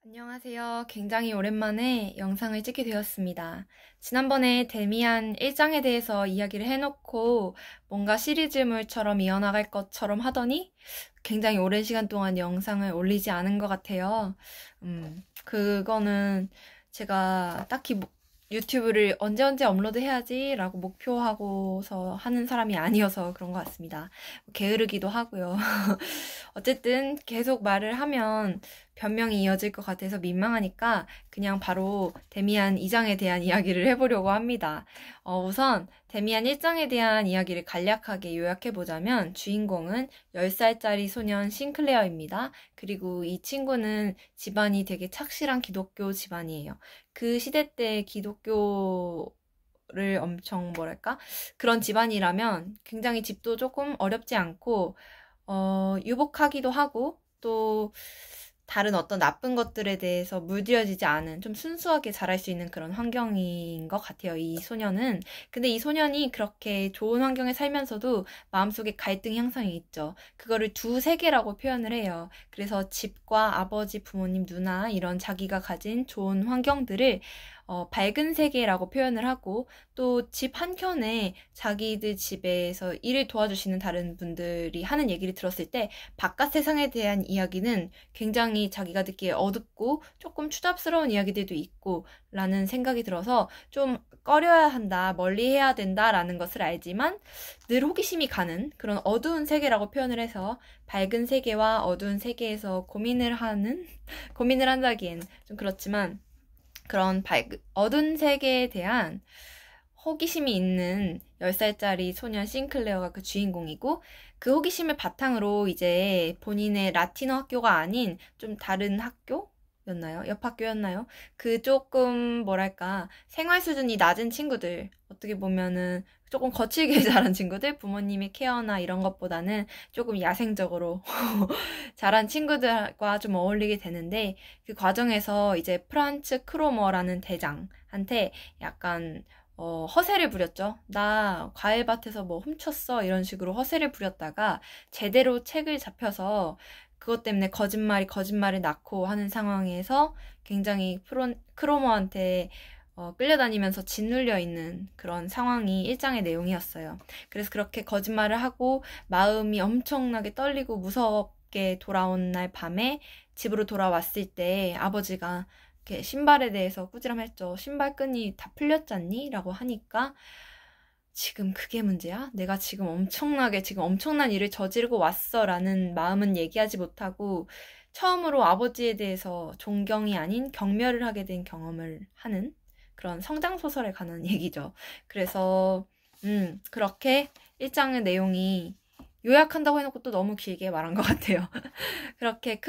안녕하세요. 굉장히 오랜만에 영상을 찍게 되었습니다. 지난번에 데미안 1장에 대해서 이야기를 해놓고 뭔가 시리즈물처럼 이어나갈 것처럼 하더니 굉장히 오랜 시간 동안 영상을 올리지 않은 것 같아요. 그거는 제가 딱히 유튜브를 언제 업로드 해야지 라고 목표하고서 하는 사람이 아니어서 그런 것 같습니다. 게으르기도 하고요. 어쨌든 계속 말을 하면 변명이 이어질 것 같아서 민망하니까 그냥 바로 데미안 2장에 대한 이야기를 해보려고 합니다. 우선 데미안 1장에 대한 이야기를 간략하게 요약해보자면 주인공은 10살짜리 소년 싱클레어입니다. 그리고 이 친구는 집안이 되게 착실한 기독교 집안이에요. 그 시대 때 기독교를 엄청 뭐랄까? 그런 집안이라면 굉장히 집도 조금 어렵지 않고 유복하기도 하고 또 다른 어떤 나쁜 것들에 대해서 물들여지지 않은 좀 순수하게 자랄 수 있는 그런 환경인 것 같아요, 이 소년은. 근데 이 소년이 그렇게 좋은 환경에 살면서도 마음속에 갈등 형성이 있죠. 그거를 두 세계라고 표현을 해요. 그래서 집과 아버지, 부모님, 누나 이런 자기가 가진 좋은 환경들을 밝은 세계라고 표현을 하고 또 집 한켠에 자기들 집에서 일을 도와주시는 다른 분들이 하는 얘기를 들었을 때 바깥 세상에 대한 이야기는 굉장히 자기가 듣기에 어둡고 조금 추잡스러운 이야기들도 있고 라는 생각이 들어서 좀 꺼려야 한다, 멀리 해야 된다라는 것을 알지만 늘 호기심이 가는 그런 어두운 세계라고 표현을 해서 밝은 세계와 어두운 세계에서 고민을 한다기엔 좀 그렇지만 그런 어두운 세계에 대한 호기심이 있는 10살짜리 소년 싱클레어가 그 주인공이고 그 호기심을 바탕으로 이제 본인의 라틴어 학교가 아닌 좀 다른 학교였나요? 옆 학교였나요? 그 조금 뭐랄까 생활 수준이 낮은 친구들 어떻게 보면은 조금 거칠게 자란 친구들 부모님의 케어나 이런 것보다는 조금 야생적으로 자란 친구들과 좀 어울리게 되는데 그 과정에서 이제 프란츠 크로머라는 대장한테 약간 허세를 부렸죠. 나 과일밭에서 뭐 훔쳤어 이런 식으로 허세를 부렸다가 제대로 책을 잡혀서 그것 때문에 거짓말을 낳고 하는 상황에서 굉장히 크로머한테 끌려다니면서 짓눌려 있는 그런 상황이 1장의 내용이었어요. 그래서 그렇게 거짓말을 하고 마음이 엄청나게 떨리고 무섭게 돌아온 날 밤에 집으로 돌아왔을 때 아버지가 이렇게 신발에 대해서 꾸지람했죠. 신발끈이 다 풀렸잖니? 라고 하니까 지금 그게 문제야? 내가 지금 엄청난 일을 저지르고 왔어 라는 마음은 얘기하지 못하고 처음으로 아버지에 대해서 존경이 아닌 경멸을 하게 된 경험을 하는 그런 성장소설에 관한 얘기죠. 그래서 그렇게 1장의 내용이 요약한다고 해놓고 또 너무 길게 말한 것 같아요. 그렇게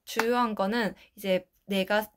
주요한 거는 이제 내가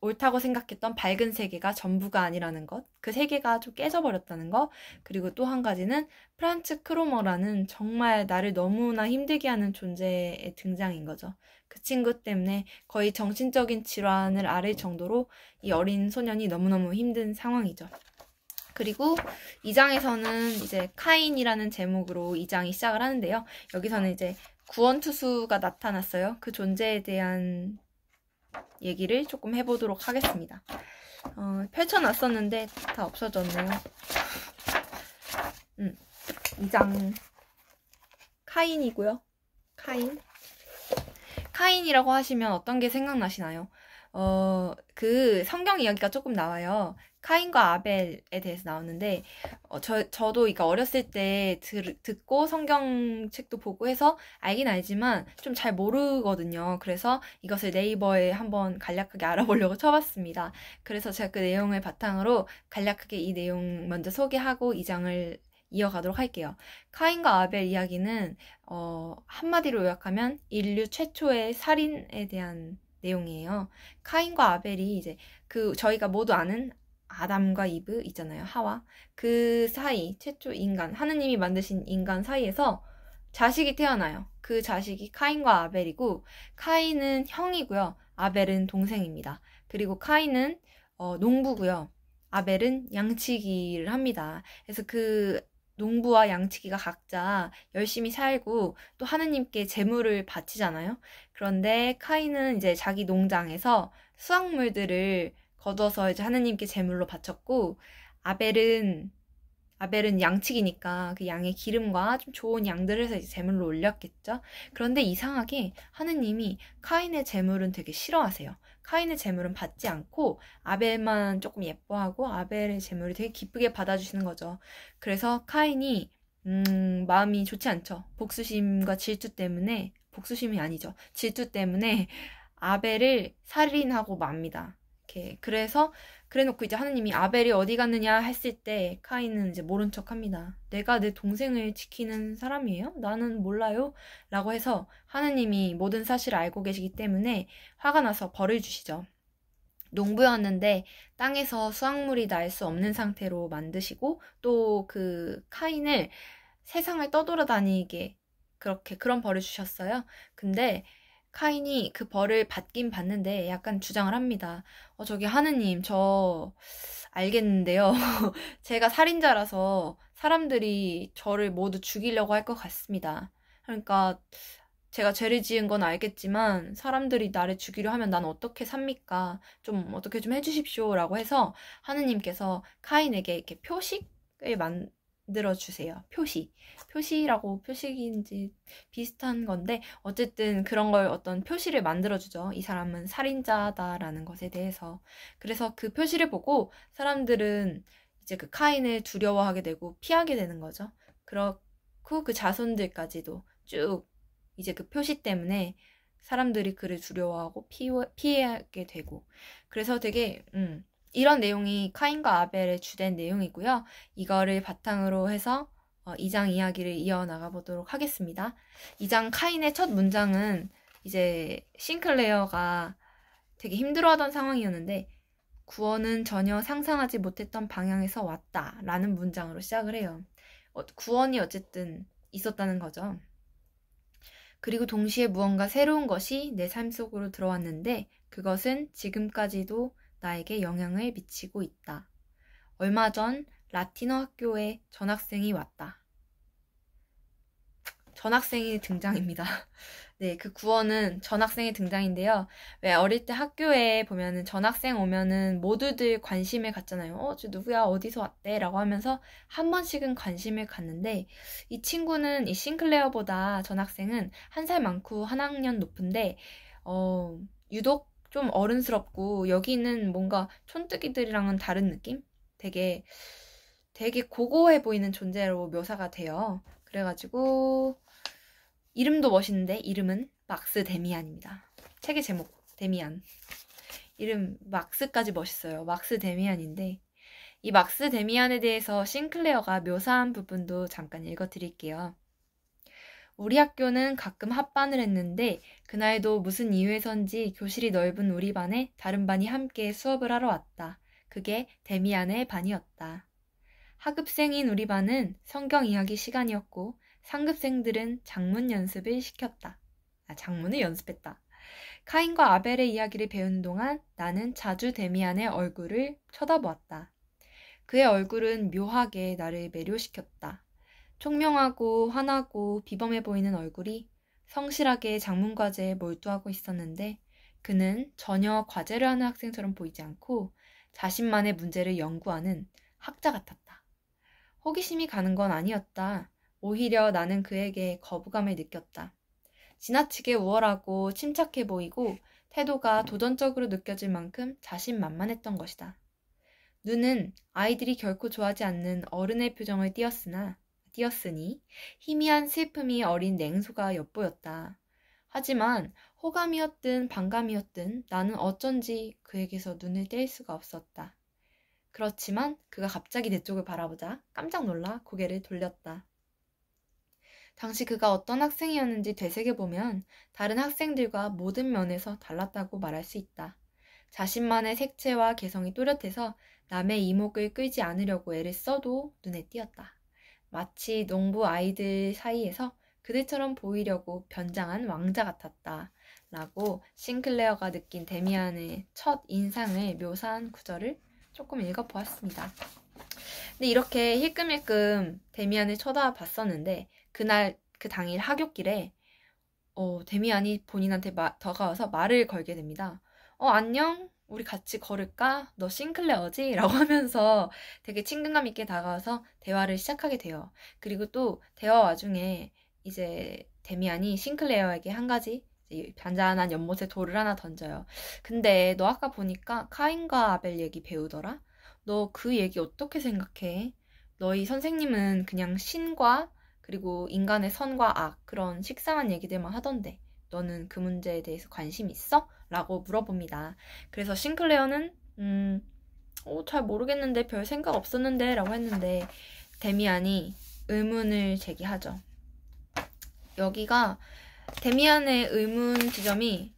옳다고 생각했던 밝은 세계가 전부가 아니라는 것, 그 세계가 좀 깨져버렸다는 것, 그리고 또 한 가지는 프란츠 크로머라는 정말 나를 너무나 힘들게 하는 존재의 등장인 거죠. 그 친구 때문에 거의 정신적인 질환을 앓을 정도로 이 어린 소년이 너무너무 힘든 상황이죠. 그리고 2장에서는 이제 카인이라는 제목으로 2장이 시작을 하는데요. 여기서는 이제 구원투수가 나타났어요. 그 존재에 대한 얘기를 조금 해보도록 하겠습니다. 펼쳐놨었는데 다 없어졌네요. 2장 카인이고요. 카인이라고 하시면 어떤 게 생각나시나요? 그 성경 이야기가 조금 나와요. 카인과 아벨에 대해서 나오는데, 저도 그러니까 어렸을 때 듣고 성경책도 보고 해서 알긴 알지만 좀 잘 모르거든요. 그래서 이것을 네이버에 한번 간략하게 알아보려고 쳐봤습니다. 그래서 제가 그 내용을 바탕으로 간략하게 이 내용 먼저 소개하고 이 장을 이어가도록 할게요. 카인과 아벨 이야기는, 한마디로 요약하면 인류 최초의 살인에 대한 내용이에요. 카인과 아벨이 이제 저희가 모두 아는 아담과 이브 있잖아요. 하와. 그 사이, 최초 인간, 하느님이 만드신 인간 사이에서 자식이 태어나요. 그 자식이 카인과 아벨이고, 카인은 형이고요. 아벨은 동생입니다. 그리고 카인은 농부고요. 아벨은 양치기를 합니다. 그래서 그 농부와 양치기가 각자 열심히 살고 또 하느님께 제물을 바치잖아요. 그런데 카인은 이제 자기 농장에서 수확물들을 거둬서 이제 하느님께 제물로 바쳤고, 아벨은 양측이니까 그 양의 기름과 좀 좋은 양들을 해서 이제 제물로 올렸겠죠. 그런데 이상하게 하느님이 카인의 제물은 되게 싫어하세요. 카인의 제물은 받지 않고 아벨만 조금 예뻐하고 아벨의 제물을 되게 기쁘게 받아주시는 거죠. 그래서 카인이 마음이 좋지 않죠. 복수심과 질투 때문에, 복수심이 아니죠. 질투 때문에 아벨을 살인하고 맙니다. 이렇게. 그래놓고 이제 하느님이 아벨이 어디 갔느냐 했을 때 카인은 이제 모른 척 합니다. 내가 내 동생을 지키는 사람이에요? 나는 몰라요? 라고 해서 하느님이 모든 사실을 알고 계시기 때문에 화가 나서 벌을 주시죠. 농부였는데 땅에서 수확물이 날 수 없는 상태로 만드시고, 또 그 카인을 세상을 떠돌아다니게 그런 벌을 주셨어요. 근데 카인이 그 벌을 받긴 받는데 약간 주장을 합니다. 저기 하느님, 저 알겠는데요. 제가 살인자라서 사람들이 저를 모두 죽이려고 할 것 같습니다. 그러니까 제가 죄를 지은 건 알겠지만 사람들이 나를 죽이려 하면 난 어떻게 삽니까? 좀 어떻게 좀 해주십시오. 라고 해서 하느님께서 카인에게 이렇게 표식을 만들어 주세요. 표시라고, 표식인지 비슷한 건데 어쨌든 그런 걸, 어떤 표시를 만들어 주죠. 이 사람은 살인자다라는 것에 대해서. 그래서 그 표시를 보고 사람들은 이제 그 카인을 두려워하게 되고 피하게 되는 거죠. 그렇고 그 자손들까지도 쭉 이제 그 표시 때문에 사람들이 그를 두려워하고 피하게 되고. 그래서 되게 이런 내용이 카인과 아벨의 주된 내용이고요. 이거를 바탕으로 해서 2장 이야기를 이어나가 보도록 하겠습니다. 2장 카인의 첫 문장은 이제 싱클레어가 되게 힘들어하던 상황이었는데 구원은 전혀 상상하지 못했던 방향에서 왔다 라는 문장으로 시작을 해요. 구원이 어쨌든 있었다는 거죠. 그리고 동시에 무언가 새로운 것이 내 삶 속으로 들어왔는데 그것은 지금까지도 나에게 영향을 미치고 있다. 얼마 전 라틴어 학교에 전학생이 왔다. 전학생이 등장입니다. 네, 그 구원은 전학생의 등장인데요. 왜 어릴 때 학교에 보면은 전학생 오면은 모두들 관심을 갖잖아요. 저 누구야? 어디서 왔대? 라고 하면서 한 번씩은 관심을 갖는데, 이 친구는, 이 싱클레어보다 전학생은 한 살 많고 한 학년 높은데, 유독 좀 어른스럽고, 여기는 뭔가 촌뜨기들이랑은 다른 느낌? 되게 고고해 보이는 존재로 묘사가 돼요. 그래가지고, 이름도 멋있는데 이름은 막스 데미안입니다. 책의 제목 데미안. 이름 막스까지 멋있어요. 막스 데미안인데 이 막스 데미안에 대해서 싱클레어가 묘사한 부분도 잠깐 읽어드릴게요. 우리 학교는 가끔 합반을 했는데 그날도 무슨 이유에선지 교실이 넓은 우리 반에 다른 반이 함께 수업을 하러 왔다. 그게 데미안의 반이었다. 하급생인 우리 반은 성경 이야기 시간이었고 상급생들은 장문을 연습했다. 카인과 아벨의 이야기를 배우는 동안 나는 자주 데미안의 얼굴을 쳐다보았다. 그의 얼굴은 묘하게 나를 매료시켰다. 총명하고 환하고 비범해 보이는 얼굴이 성실하게 작문 과제에 몰두하고 있었는데 그는 전혀 과제를 하는 학생처럼 보이지 않고 자신만의 문제를 연구하는 학자 같았다. 호기심이 가는 건 아니었다. 오히려 나는 그에게 거부감을 느꼈다. 지나치게 우월하고 침착해 보이고 태도가 도전적으로 느껴질 만큼 자신만만했던 것이다. 눈은 아이들이 결코 좋아하지 않는 어른의 표정을 띄었으니 희미한 슬픔이 어린 냉소가 엿보였다. 하지만 호감이었든 반감이었든 나는 어쩐지 그에게서 눈을 뗄 수가 없었다. 그렇지만 그가 갑자기 내 쪽을 바라보자 깜짝 놀라 고개를 돌렸다. 당시 그가 어떤 학생이었는지 되새겨보면 다른 학생들과 모든 면에서 달랐다고 말할 수 있다. 자신만의 색채와 개성이 또렷해서 남의 이목을 끌지 않으려고 애를 써도 눈에 띄었다. 마치 농부 아이들 사이에서 그들처럼 보이려고 변장한 왕자 같았다. 라고 싱클레어가 느낀 데미안의 첫 인상을 묘사한 구절을 조금 읽어보았습니다. 근데 이렇게 힐끔힐끔 데미안을 쳐다봤었는데 그 당일 하굣길에 데미안이 본인한테 다가와서 말을 걸게 됩니다. 안녕? 우리 같이 걸을까? 너 싱클레어지? 라고 하면서 되게 친근감 있게 다가와서 대화를 시작하게 돼요. 그리고 또 대화 와중에 이제 데미안이 싱클레어에게 한 가지 잔잔한 연못에 돌을 하나 던져요. 근데 너 아까 보니까 카인과 아벨 얘기 배우더라? 너 그 얘기 어떻게 생각해? 너희 선생님은 그냥 신과 그리고 인간의 선과 악, 그런 식상한 얘기들만 하던데 너는 그 문제에 대해서 관심 있어? 라고 물어봅니다. 그래서 싱클레어는 잘 모르겠는데 별 생각 없었는데 라고 했는데 데미안이 의문을 제기하죠. 여기가 데미안의 의문 지점이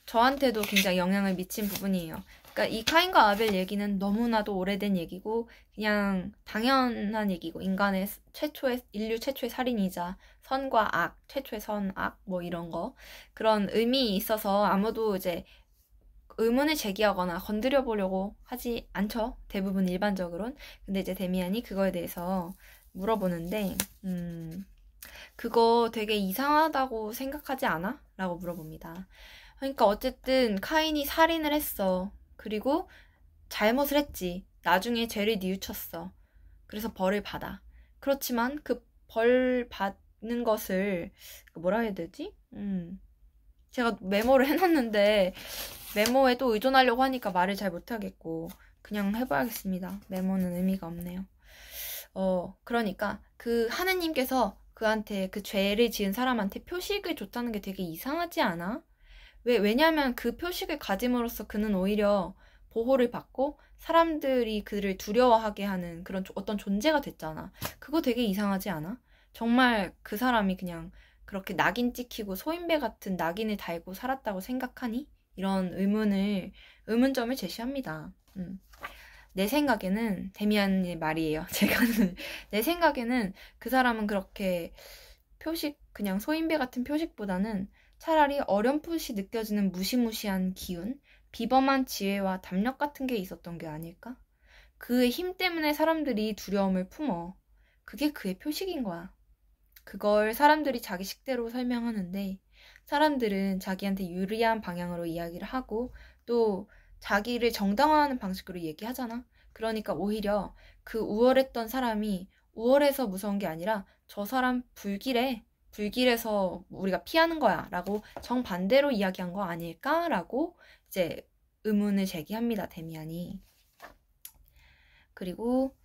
저한테도 굉장히 영향을 미친 부분이에요. 그러니까 이 카인과 아벨 얘기는 너무나도 오래된 얘기고 그냥 당연한 얘기고 인류 최초의 살인이자 선과 악, 최초의 선악 뭐 이런 거 그런 의미 있어서 아무도 이제 의문을 제기하거나 건드려 보려고 하지 않죠. 대부분 일반적으로는. 근데 이제 데미안이 그거에 대해서 물어보는데 그거 되게 이상하다고 생각하지 않아? 라고 물어봅니다. 그러니까 어쨌든 카인이 살인을 했어. 그리고 잘못을 했지. 나중에 죄를 뉘우쳤어. 그래서 벌을 받아. 그렇지만 그 벌 받는 것을 뭐라 해야 되지? 제가 메모를 해놨는데 메모에 또 의존하려고 하니까 말을 잘 못하겠고 그냥 해봐야겠습니다. 메모는 의미가 없네요. 그러니까 그 하느님께서 그한테 그 죄를 지은 사람한테 표식을 줬다는 게 되게 이상하지 않아? 왜냐면 그 표식을 가짐으로써 그는 오히려 보호를 받고 사람들이 그를 두려워하게 하는 그런 어떤 존재가 됐잖아. 그거 되게 이상하지 않아? 정말 그 사람이 그냥 그렇게 낙인 찍히고 소인배 같은 낙인을 달고 살았다고 생각하니? 이런 의문점을 제시합니다. 내 생각에는 데미안의 말이에요. 내 생각에는 그 사람은 그렇게 그냥 소인배 같은 표식보다는 차라리 어렴풋이 느껴지는 무시무시한 기운, 비범한 지혜와 담력 같은 게 있었던 게 아닐까? 그의 힘 때문에 사람들이 두려움을 품어. 그게 그의 표식인 거야. 그걸 사람들이 자기 식대로 설명하는데 사람들은 자기한테 유리한 방향으로 이야기를 하고 또 자기를 정당화하는 방식으로 얘기하잖아. 그러니까 오히려 그 우월했던 사람이 우월해서 무서운 게 아니라 저 사람 불길해서 우리가 피하는 거야 라고 정반대로 이야기한 거 아닐까라고 이제 의문을 제기합니다. 데미안이. 그리고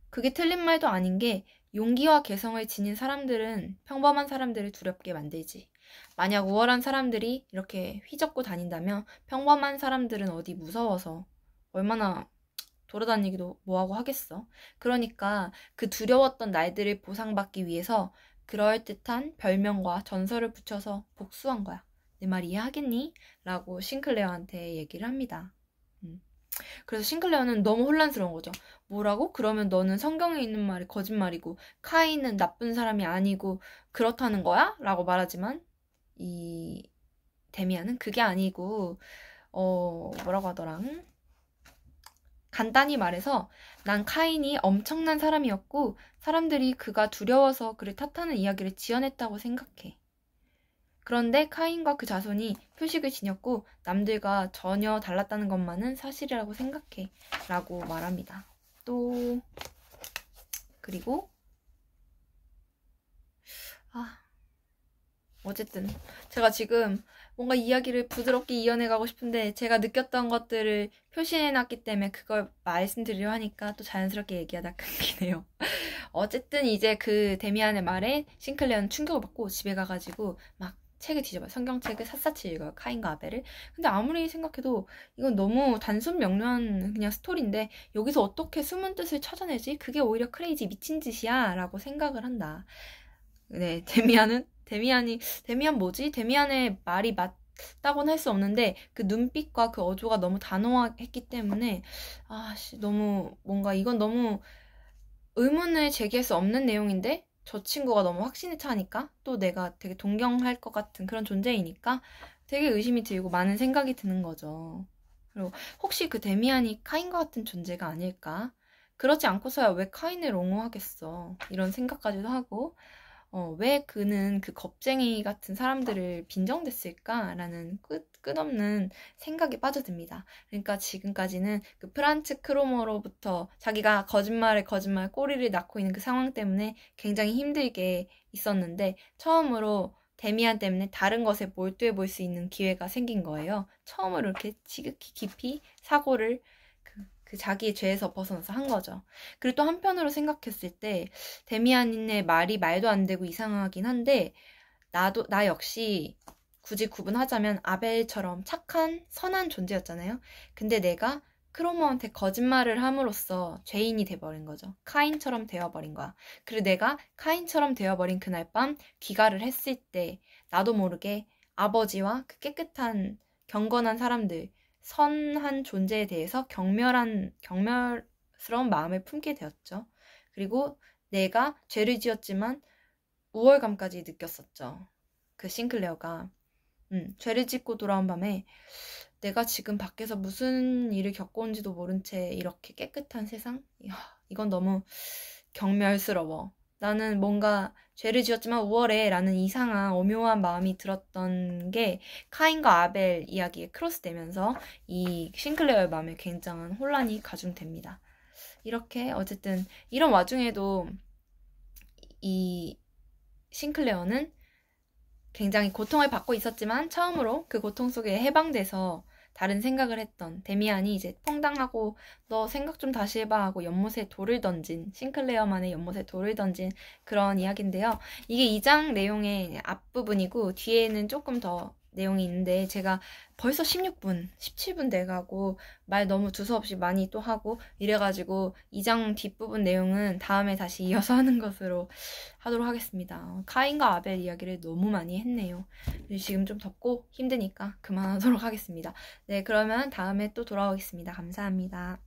그게 틀린 말도 아닌 게 용기와 개성을 지닌 사람들은 평범한 사람들을 두렵게 만들지. 만약 우월한 사람들이 이렇게 휘젓고 다닌다면 평범한 사람들은 어디 무서워서 얼마나 돌아다니기도 뭐하고 하겠어. 그러니까 그 두려웠던 날들을 보상받기 위해서 그럴듯한 별명과 전설을 붙여서 복수한 거야. 내 말 이해하겠니? 라고 싱클레어한테 얘기를 합니다. 그래서 싱클레어는 너무 혼란스러운 거죠. 뭐라고? 그러면 너는 성경에 있는 말이 거짓말이고 카인은 나쁜 사람이 아니고 그렇다는 거야? 라고 말하지만 이 데미안은 그게 아니고 뭐라고 하더라? 간단히 말해서 난 카인이 엄청난 사람이었고 사람들이 그가 두려워서 그를 탓하는 이야기를 지어냈다고 생각해. 그런데 카인과 그 자손이 표식을 지녔고 남들과 전혀 달랐다는 것만은 사실이라고 생각해 라고 말합니다. 또 그리고 어쨌든 제가 지금 뭔가 이야기를 부드럽게 이어내가고 싶은데 제가 느꼈던 것들을 표시해놨기 때문에 그걸 말씀드리려 하니까 또 자연스럽게 얘기하다 끊기네요. 어쨌든 이제 그 데미안의 말에 싱클레어는 충격을 받고 집에 가가지고 막 책을 뒤져봐요. 성경책을 샅샅이 읽어요. 카인과 아벨을. 근데 아무리 생각해도 이건 너무 단순 명료한 그냥 스토리인데 여기서 어떻게 숨은 뜻을 찾아내지? 그게 오히려 크레이지 미친 짓이야 라고 생각을 한다. 네, 데미안 뭐지? 데미안의 말이 맞다고는 할 수 없는데 그 눈빛과 그 어조가 너무 단호했기 때문에 너무 뭔가 이건 너무 의문을 제기할 수 없는 내용인데 저 친구가 너무 확신에 차니까 또 내가 되게 동경할 것 같은 그런 존재이니까 되게 의심이 들고 많은 생각이 드는 거죠. 그리고 혹시 그 데미안이 카인과 같은 존재가 아닐까? 그러지 않고서야 왜 카인을 옹호하겠어. 이런 생각까지도 하고, 왜 그는 그 겁쟁이 같은 사람들을 빈정댔을까라는 끝없는 생각에 빠져듭니다. 그러니까 지금까지는 그 프란츠 크로머로부터 자기가 거짓말에 거짓말 꼬리를 낳고 있는 그 상황 때문에 굉장히 힘들게 있었는데, 처음으로 데미안 때문에 다른 것에 몰두해 볼 수 있는 기회가 생긴 거예요. 처음으로 이렇게 지극히 깊이 사고를 그 자기의 죄에서 벗어나서 한 거죠. 그리고 또 한편으로 생각했을 때 데미안의 말이 말도 안 되고 이상하긴 한데 나 역시 굳이 구분하자면 아벨처럼 착한 선한 존재였잖아요. 근데 내가 크로모한테 거짓말을 함으로써 죄인이 돼버린 거죠. 카인처럼 되어버린 거야. 그리고 내가 카인처럼 되어버린 그날 밤 귀가를 했을 때 나도 모르게 아버지와 그 깨끗한 경건한 사람들, 선한 존재에 대해서 경멸스러운 마음을 품게 되었죠. 그리고 내가 죄를 지었지만 우월감까지 느꼈었죠. 그 싱클레어가 죄를 짓고 돌아온 밤에 내가 지금 밖에서 무슨 일을 겪어온지도 모른 채 이렇게 깨끗한 세상? 이건 너무 경멸스러워. 나는 뭔가 죄를 지었지만 우월해 라는 이상한 오묘한 마음이 들었던 게 카인과 아벨 이야기에 크로스되면서 이 싱클레어의 마음에 굉장한 혼란이 가중됩니다. 이렇게 어쨌든 이런 와중에도 이 싱클레어는 굉장히 고통을 받고 있었지만 처음으로 그 고통 속에 해방돼서 다른 생각을 했던 데미안이 이제 퐁당하고 너 생각 좀 다시 해봐 하고 연못에 돌을 던진 싱클레어만의 연못에 돌을 던진 그런 이야기인데요. 이게 2장 내용의 앞부분이고 뒤에는 조금 더 내용이 있는데 제가 벌써 16분, 17분 돼가고 말 너무 두서없이 많이 또 하고 이래가지고 2장 뒷부분 내용은 다음에 다시 이어서 하는 것으로 하도록 하겠습니다. 카인과 아벨 이야기를 너무 많이 했네요. 지금 좀 덥고 힘드니까 그만하도록 하겠습니다. 네, 그러면 다음에 또 돌아오겠습니다. 감사합니다.